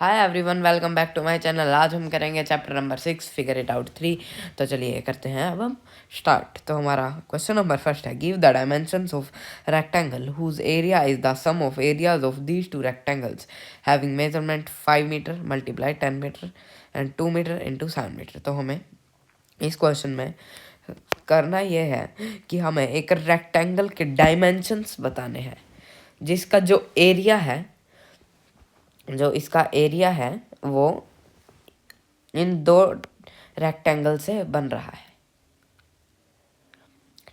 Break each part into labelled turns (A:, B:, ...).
A: Hi everyone, welcome back to my channel. आज हम करेंगे chapter number 6 figure it out 3। तो चलिए करते हैं अब हम स्टार्ट। तो हमारा क्वेश्चन नंबर फर्स्ट है, give the dimensions of rectangle whose area is the sum of areas of these two rectangles having measurement 5 metre multiply 10 metre and 2 metre into 7 metre. तो हमें इस क्वेश्चन में करना ये है कि हमें एक रेक्टेंगल के डायमेंशंस बताने हैं, जिसका जो एरिया है, जो इसका एरिया है वो इन दो रेक्टेंगल से बन रहा है।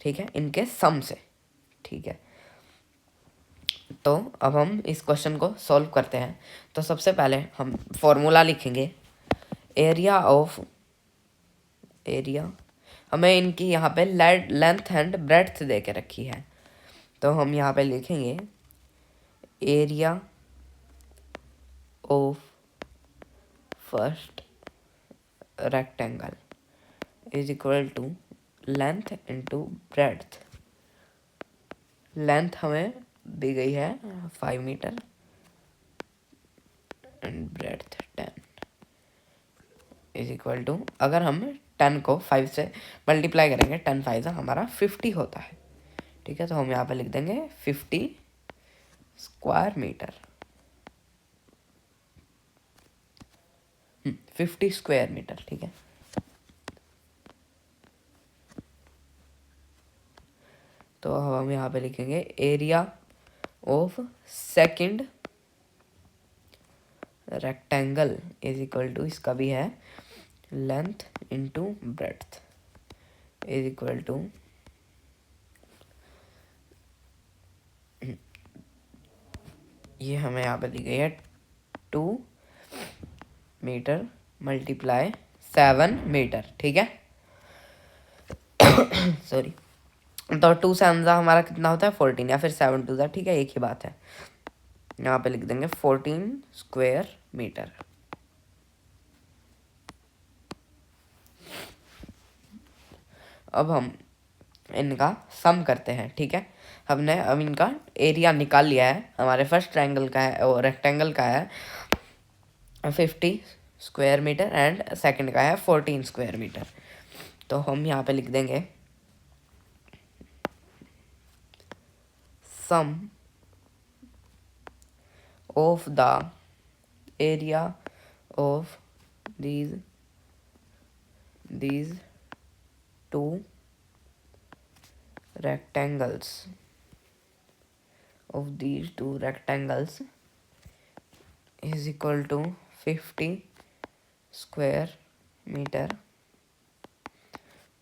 A: ठीक है, इनके सम से। ठीक है, तो अब हम इस क्वेश्चन को सॉल्व करते हैं। तो सबसे पहले हम फॉर्मूला लिखेंगे। एरिया हमें इनकी यहाँ पे लेंथ एंड ब्रेड्थ दे के रखी है। तो हम यहाँ पे लिखेंगे area of first rectangle is equal to length into breadth. Length हमें दी गई है 5 metre and breadth 10 is equal to, अगर हम 10 को 5 से मल्टीप्लाई करेंगे, 10 5 से हमारा 50 होता है। ठीक है, तो हम यहाँ पे लिख देंगे 50 स्क्वायर मीटर, 50 स्क्वायर मीटर। ठीक है, तो हम यहाँ पे लिखेंगे area of second rectangle is equal to, इसका भी है length into breadth is equal to, ये हमें यहाँ पे दी गई है 2 मीटर मल्टीप्लाई 7 मीटर। ठीक है, सॉरी, तो 2 7 हमारा कितना होता है 14, या फिर 7 2 ठीक है, एक ही बात है। यहाँ पे लिख देंगे 14 स्क्वायर मीटर। अब हम इनका सम करते हैं। ठीक है, हमने अब इनका एरिया निकाल लिया है। हमारे फर्स्ट ट्रायंगल का है और रेक्टेंगल का है 50 स्क्वायर मीटर एंड सेकंड का है 14 स्क्वायर मीटर। तो हम यहाँ पे लिख देंगे sum of the area of these two rectangles is equal to 50 square metre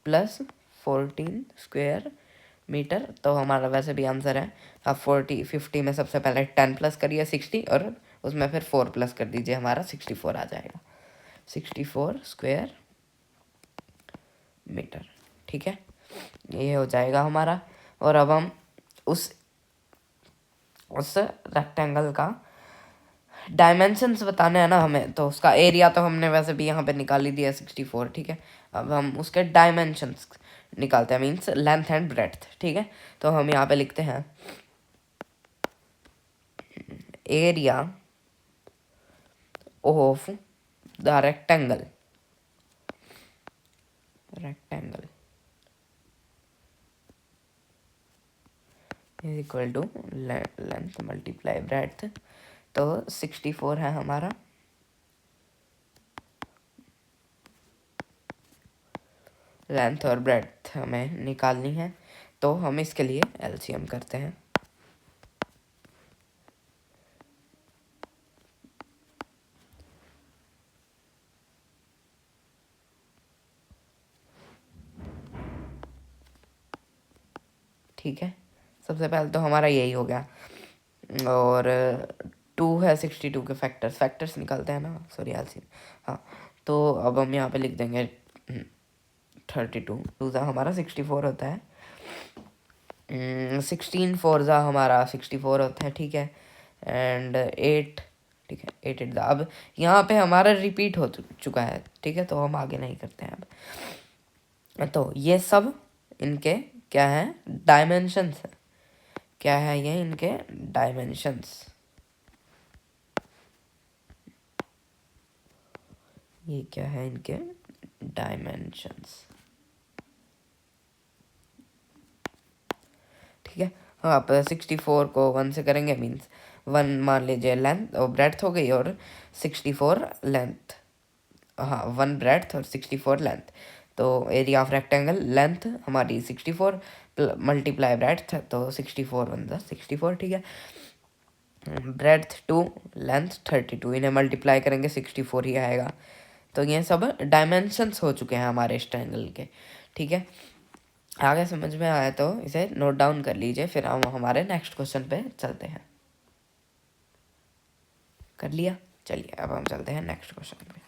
A: plus 14 square metre. तो हमारा वैसे भी आंसर है, आप 50 में सबसे पहले 10 प्लस करिए 60 और उसमें फिर 4 प्लस कर दीजिए, हमारा 64 आ जाएगा, 64 स्क्वायर मीटर। ठीक है, ये हो जाएगा हमारा। और अब हम उस रेक्टेंगल का डायमेंशंस बताने हैं ना हमें, तो उसका एरिया तो हमने वैसे भी यहाँ पे निकाल ही दिया 64। ठीक है, अब हम उसके डायमेंशंस निकालते हैं, मीन्स लेंथ एंड ब्रेड्थ। ठीक है, तो हम यहाँ पे लिखते हैं area of the rectangle is equal to length multiply breadth. तो 64 है हमारा, लेंथ और ब्रेड्थ हमें निकालनी है। तो हम इसके लिए एलसीएम करते हैं। ठीक है, सबसे पहले तो हमारा यही हो गया, और 2 है 62 के फैक्टर्स निकालते हैं ना, सॉरी एलसीएम। हाँ, तो अब हम यहाँ पे लिख देंगे 32, 2 हमारा 64 होता है, 16 4 हमारा 64 होता है। ठीक है, एंड 8, ठीक है 8 8 अब यहाँ पे हमारा रिपीट हो चुका है। ठीक है, तो हम आगे नहीं करते हैं अब। तो ये सब इनके क्या है, डायमेंशंस है। क्या है ये, इनके डायमेंशंस। ये क्या है इनके डायमेंशंस, ठीक है। हाँ, आप 64 को 1 से करेंगे मीन्स 1 मान लीजिए लेंथ और ब्रेड्थ हो गई, और 64 लेंथ, हाँ 1 ब्रेड्थ और 64 लेंथ। तो एरिया ऑफ रेक्टेंगल, लेंथ हमारी 64 मल्टीप्लाई ब्रेड्थ, तो 64 वन ज़ा 64, ठीक है। ब्रेड्थ 2, लेंथ 32, इन्हें मल्टीप्लाई करेंगे 64 ही आएगा। तो ये सब डायमेंशंस हो चुके हैं हमारे इस ट्रायंगल के, ठीक है। आगे समझ में आया तो इसे नोट डाउन कर लीजिए, फिर हम हमारे नेक्स्ट क्वेश्चन पे चलते हैं। कर लिया, चलिए अब हम चलते हैं नेक्स्ट क्वेश्चन पे।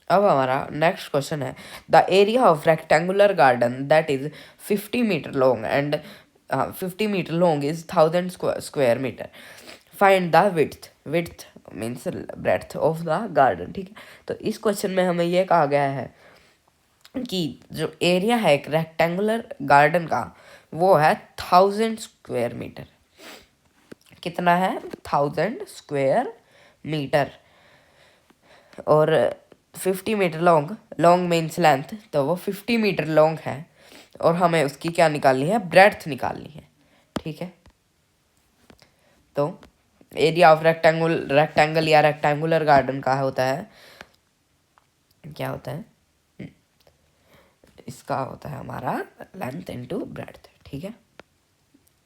A: अब हमारा नेक्स्ट क्वेश्चन है, the area of rectangular garden that is 50 metre long and 50 metre long is 1000 square metre, find the width, width means breadth of the garden, ठीक है। तो इस क्वेश्चन में हमें यह कहा गया है कि जो एरिया है एक रेक्टेंगुलर गार्डन का वो है 1000 स्क्वायर मीटर। कितना है? 1000 स्क्वायर मीटर। और 50 metre long, long means length, तो वो 50 मीटर लॉन्ग है, और हमें उसकी क्या निकालनी है? ब्रेड्थ निकालनी है, ठीक है। तो एरिया ऑफ रेक्टेंगल या रेक्टेंगुलर गार्डन का होता है, क्या होता है? इसका होता है हमारा लेंथ इनटू ब्रेड्थ, ठीक है।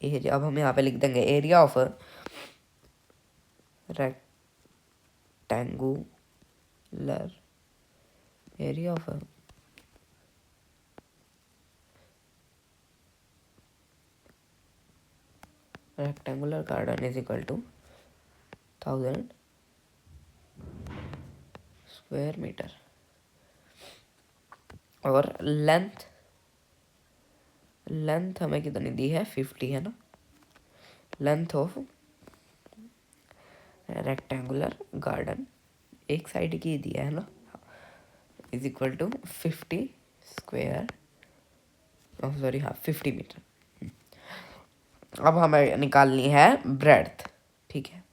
A: एरिया, अब हम यहाँ पे लिख देंगे area of rectangular, area of rectangular garden is equal to 1000 square metre, और लेंथ, लेंथ हमें कितनी दी है? 50 है ना। लेंथ ऑफ रेक्टेंगुलर गार्डन एक साइड की दिया है ना, is equal to 50 square, sorry हाँ 50 मीटर। अब हमें निकालनी है ब्रेड्थ, ठीक है।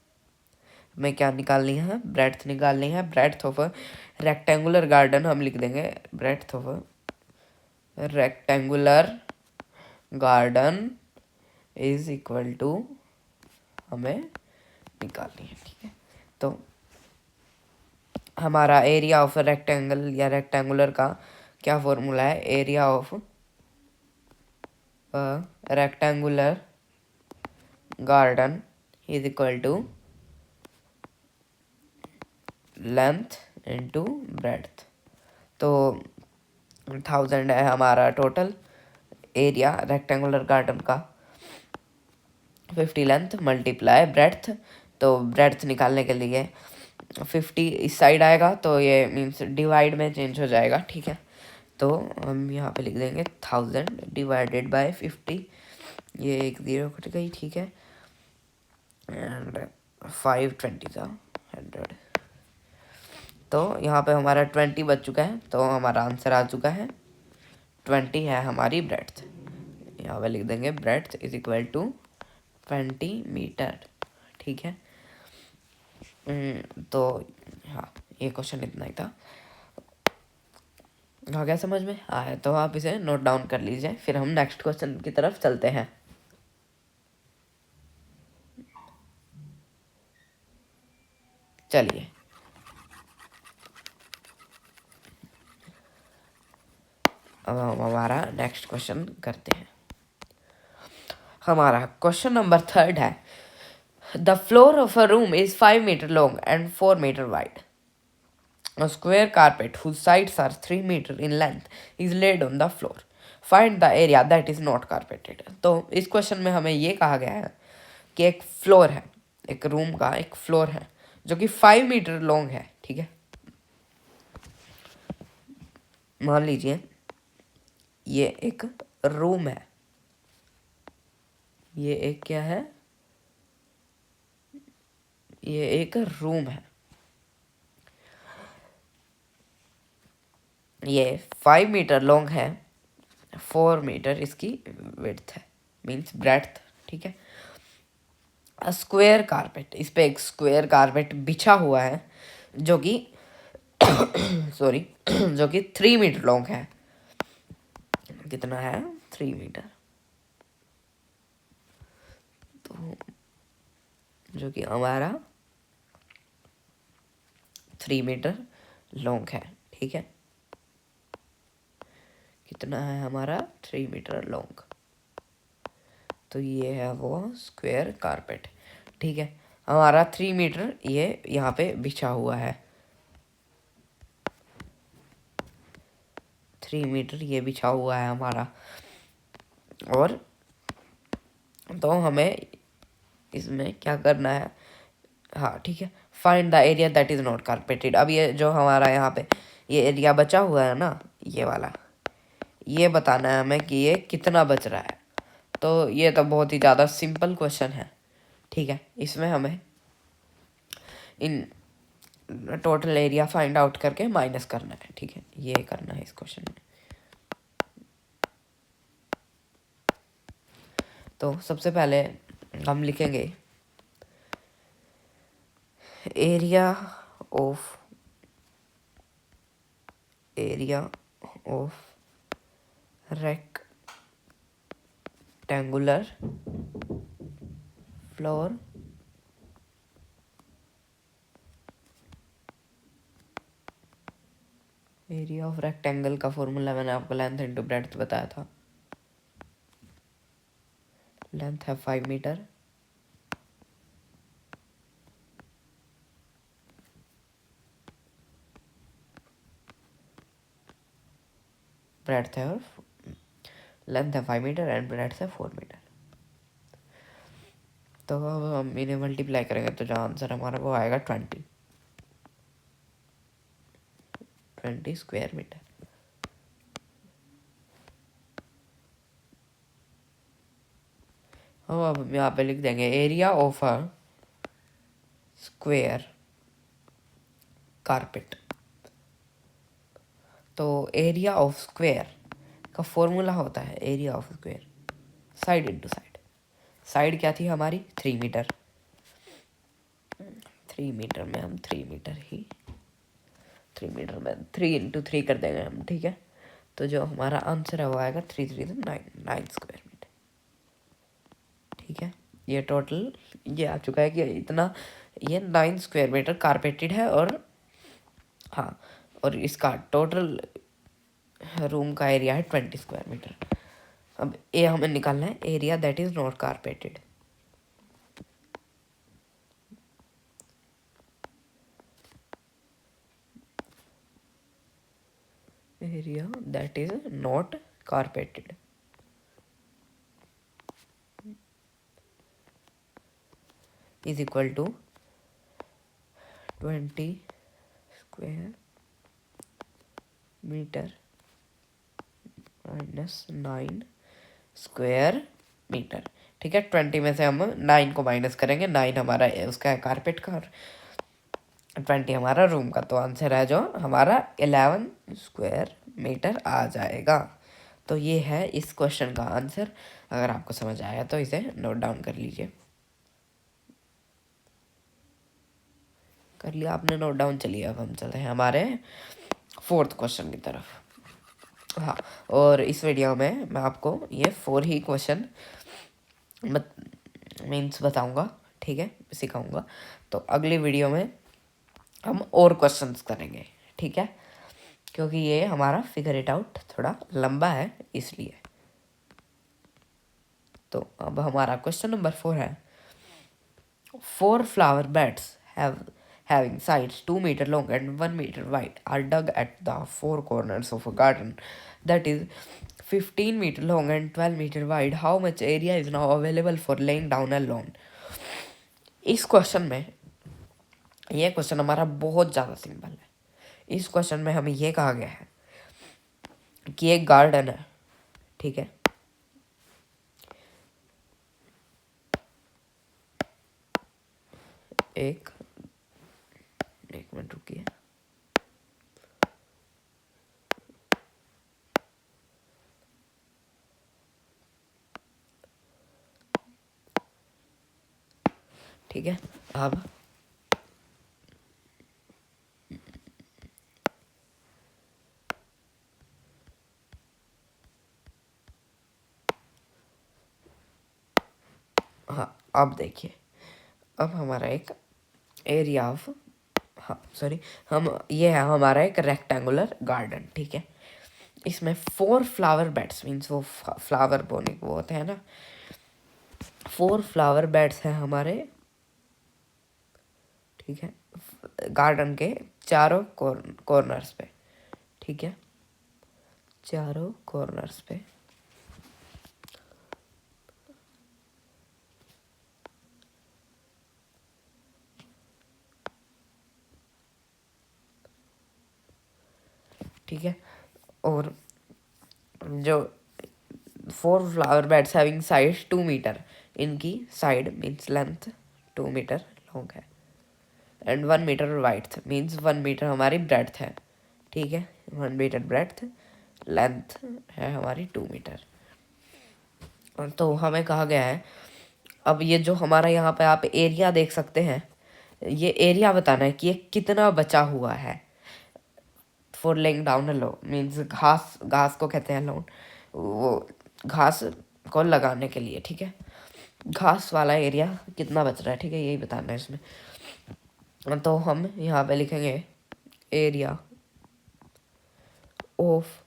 A: हमें क्या निकालनी है? ब्रेड्थ निकालनी है। ब्रेड्थ ऑफ रेक्टेंगुलर गार्डन हम लिख देंगे, breadth of rectangular garden is equal to, हमें निकालनी है, ठीक है। तो हमारा एरिया ऑफ रेक्टेंगल या रेक्टेंगुलर का क्या फॉर्मूला है? Area of rectangular garden is equal to length into breadth. तो 1000 है हमारा टोटल एरिया रेक्टेंगुलर गार्डन का, 50 लेंथ मल्टीप्लाई ब्रेड्थ। तो ब्रेड्थ निकालने के लिए 50 इस साइड आएगा, तो ये मीन्स डिवाइड में चेंज हो जाएगा, ठीक है। तो हम यहाँ पे लिख देंगे 1000 डिवाइडेड बाय 50, ये एक 0 कट गई, ठीक है। एंड 520 था 100, तो यहाँ पे हमारा 20 बच चुका है, तो हमारा आंसर आ चुका है 20 है हमारी ब्रेड्थ। यहाँ पे लिख देंगे breadth is equal to 20 metre, ठीक है। तो हाँ, ये क्वेश्चन इतना ही था। आ गया समझ में? आया तो आप इसे नोट डाउन कर लीजिए, फिर हम नेक्स्ट क्वेश्चन की तरफ चलते हैं। चलिए अब हम हमारा नेक्स्ट क्वेश्चन करते हैं। हमारा क्वेश्चन नंबर 3 है, the floor of a room is 5 metre long and 4 metre wide. A square carpet whose sides are 3 meter in length is laid on the floor. Find the area that is not carpeted. तो इस question में हमें ये कहा गया है कि एक फ्लोर है, एक रूम का एक फ्लोर है जो कि 5 मीटर लॉन्ग है, ठीक है। मान लीजिए ये एक रूम है, ये एक क्या है? ये एक रूम है। ये 5 मीटर लॉन्ग है, 4 मीटर इसकी विड्थ है, मीन्स ब्रेड्थ, ठीक है। स्क्वायर कारपेट, इस पे एक स्क्वायर कारपेट बिछा हुआ है जो कि सॉरी जो कि 3 मीटर लॉन्ग है। कितना है? 3 मीटर। तो जो कि हमारा 3 मीटर लॉन्ग है। ठीक है, कितना है हमारा? 3 मीटर लॉन्ग। तो ये है वो स्क्वायर कारपेट। ठीक है, हमारा 3 मीटर ये यहाँ पे बिछा हुआ है। 3 मीटर ये बिछा हुआ है हमारा। और तो हमें इसमें क्या करना है? हाँ ठीक है, find the area that is not carpeted. अब ये जो हमारा यहाँ पे ये एरिया बचा हुआ है ना, ये वाला, ये बताना है हमें कि ये कितना बच रहा है। तो ये तो बहुत ही ज़्यादा सिंपल क्वेश्चन है। ठीक है, इसमें हमें in total area find out करके माइनस करना है। ठीक है, ये करना है इस क्वेश्चन में। तो सबसे पहले हम लिखेंगे area of rectangular floor area of rectangle का फॉर्मूला मैंने आपको लेंथ इंटू ब्रेड्थ बताया था। लेंथ है 5 मीटर, ब्रेड्थ है और लेंथ है 5 मीटर एंड ब्रेड्थ है 4 मीटर। तो अब हम इन्हें मल्टीप्लाई करेंगे तो जो आंसर हमारा वो आएगा 20 स्क्वायर मीटर। हम अब यहाँ पे लिख देंगे area of a square carpet. तो एरिया ऑफ स्क्वायर का फॉर्मूला होता है area of square side into side. Side क्या थी हमारी? 3 मीटर। 3 मीटर में हम 3 मीटर ही 3 मीटर में 3 इंटू 3 कर देंगे हम। ठीक है, तो जो हमारा आंसर है वो आएगा 9 स्क्वायर मीटर। ठीक है, ये टोटल ये आ चुका है कि इतना ये 9 स्क्वायर मीटर कारपेटेड है। और हाँ, और इसका टोटल रूम का एरिया है 20 स्क्वायर मीटर। अब ये हमें निकालना है area that is not carpeted. Area that is not carpeted is equal to 20 square metre minus 9 square metre. ठीक है, 20 में से हम 9 को माइनस करेंगे। 9 हमारा उसका है कारपेट का और 20 हमारा रूम का। तो आंसर है जो हमारा 11 स्क्वायर मीटर आ जाएगा। तो ये है इस क्वेश्चन का आंसर। अगर आपको समझ आया तो इसे नोट डाउन कर लीजिए। कर लिया आपने नोट डाउन? चलिए अब हम चलते हैं हमारे 4th क्वेश्चन की तरफ। हाँ, और इस वीडियो में मैं आपको ये 4 ही क्वेश्चन मीन्स बताऊंगा। ठीक है, सिखाऊंगा। तो अगली वीडियो में हम और क्वेश्चंस करेंगे। ठीक है, क्योंकि ये हमारा फिगर इट आउट थोड़ा लंबा है इसलिए। तो अब हमारा क्वेश्चन नंबर 4 है 4 flower beds having sides 2 meter long and 1 meter wide are dug at the 4 corners of a garden that is 15 meter long and 12 meter wide. How much area is now available for laying down a lawn? इस question में ये question हमारा बहुत ज़्यादा simple है। इस question में हमें ये कहा गया है कि एक गार्डन है। ठीक है, एक मिनट रुकिए। ठीक है। अब हाँ, अब देखिए, अब हमारा एक एरिया ऑफ, हाँ सॉरी, हम ये है हमारा एक रेक्टेंगुलर गार्डन, ठीक है। इसमें 4 फ्लावर बेड्स, मीन्स वो फ्लावर बोने वो होते हैं ना, 4 फ्लावर बेड्स हैं हमारे, ठीक है, गार्डन के चारों कॉर्नर्स पे, ठीक है, चारों कॉर्नर्स पे। ठीक है, और जो 4 flower beds having side 2 metre, इनकी side means length 2 metre long है, and 1 metre width means 1 metre हमारी ब्रेड्थ है, ठीक है। 1 मीटर ब्रेड्थ, लेंथ है हमारी 2 मीटर। तो हमें कहा गया है, अब ये जो हमारा यहाँ पे आप एरिया देख सकते हैं, ये एरिया बताना है कि ये कितना बचा हुआ है for laying down a lawn, means घास, घास को कहते हैं लॉन, वो घास को लगाने के लिए, ठीक है। घास वाला एरिया कितना बच रहा है, ठीक है, यही बताना है इसमें। तो हम यहाँ पे लिखेंगे area of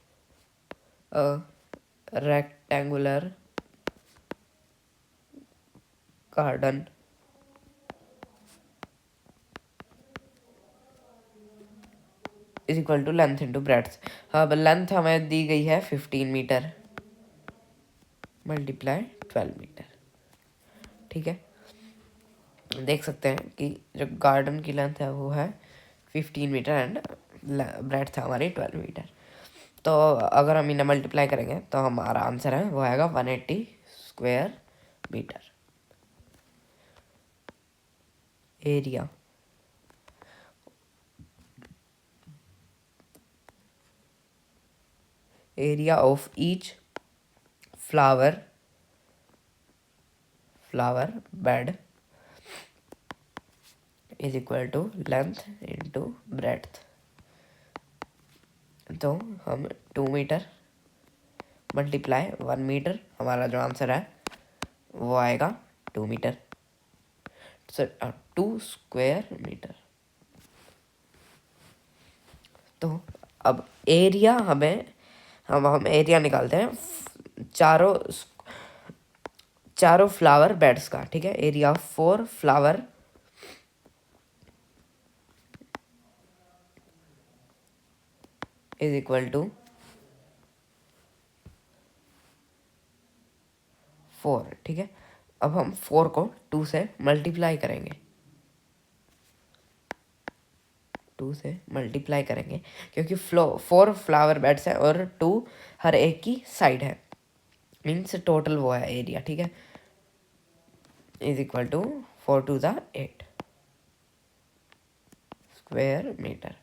A: a rectangular garden is equal to length into breadth. अब लेंथ हमें दी गई है 15 मीटर मल्टीप्लाई 12 मीटर, ठीक है। देख सकते हैं कि जो गार्डन की लेंथ है वो है 15 मीटर एंड ब्रेड्थ है हमारी 12 मीटर। तो अगर हम इन्हें मल्टीप्लाई करेंगे तो हमारा आंसर है वो आएगा 180 square metre. Area area of each flower bed is equal to length into breadth. तो हम 2 मीटर मल्टीप्लाई 1 मीटर, हमारा जो आंसर है वो आएगा 2 मीटर, 2 स्क्वायर मीटर। तो अब एरिया हमें, हम एरिया निकालते हैं चारों चारों फ्लावर बेड्स का, ठीक है। Area 4 flower is equal to 4, ठीक है। अब हम 4 को 2 से मल्टीप्लाई करेंगे, 2 से मल्टीप्लाई करेंगे क्योंकि 4 फ्लावर बेड्स हैं और 2 हर एक की साइड है, मीन्स टोटल वो है एरिया, ठीक है, is equal to 4 to the 8 square metre.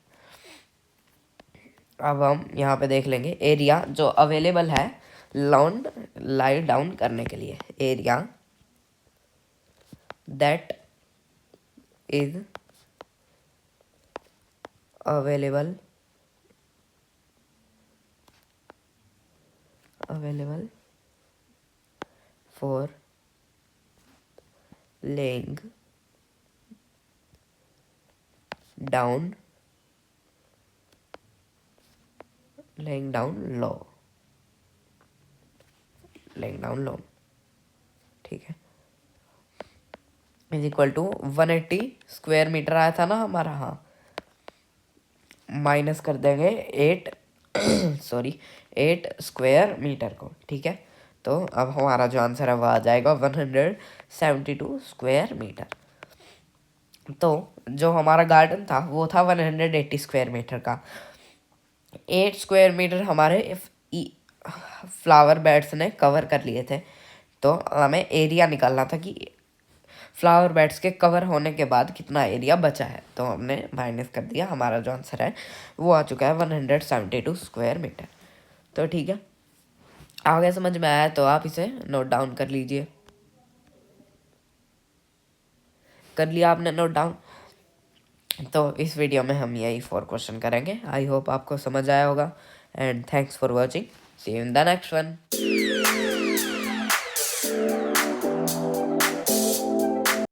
A: अब हम यहाँ पे देख लेंगे एरिया जो अवेलेबल है लॉन लाई डाउन करने के लिए, area that is available for laying down lo laying down lawn, ठीक है, is equal to 180 square metre आया था ना हमारा, हाँ, माइनस कर देंगे 8 सॉरी 8 स्क्वायर मीटर को, ठीक है। तो अब हमारा जो आंसर है वो आ जाएगा 172 स्क्वायर मीटर। तो जो हमारा गार्डन था वो था 180 स्क्वायर मीटर का, 8 स्क्वायर मीटर हमारे फ्लावर बेड्स ने कवर कर लिए थे। तो हमें एरिया निकालना था कि फ्लावर बेड्स के कवर होने के बाद कितना एरिया बचा है, तो हमने माइनस कर दिया, हमारा जो आंसर है वो आ चुका है 172 स्क्वायर मीटर। तो ठीक है, आगे समझ में आया तो आप इसे नोट डाउन कर लीजिए। कर लिया आपने नोट डाउन। तो इस वीडियो में हम यही 4 क्वेश्चन करेंगे। आई होप आपको समझ आया होगा and thanks for watching. See you in the next one.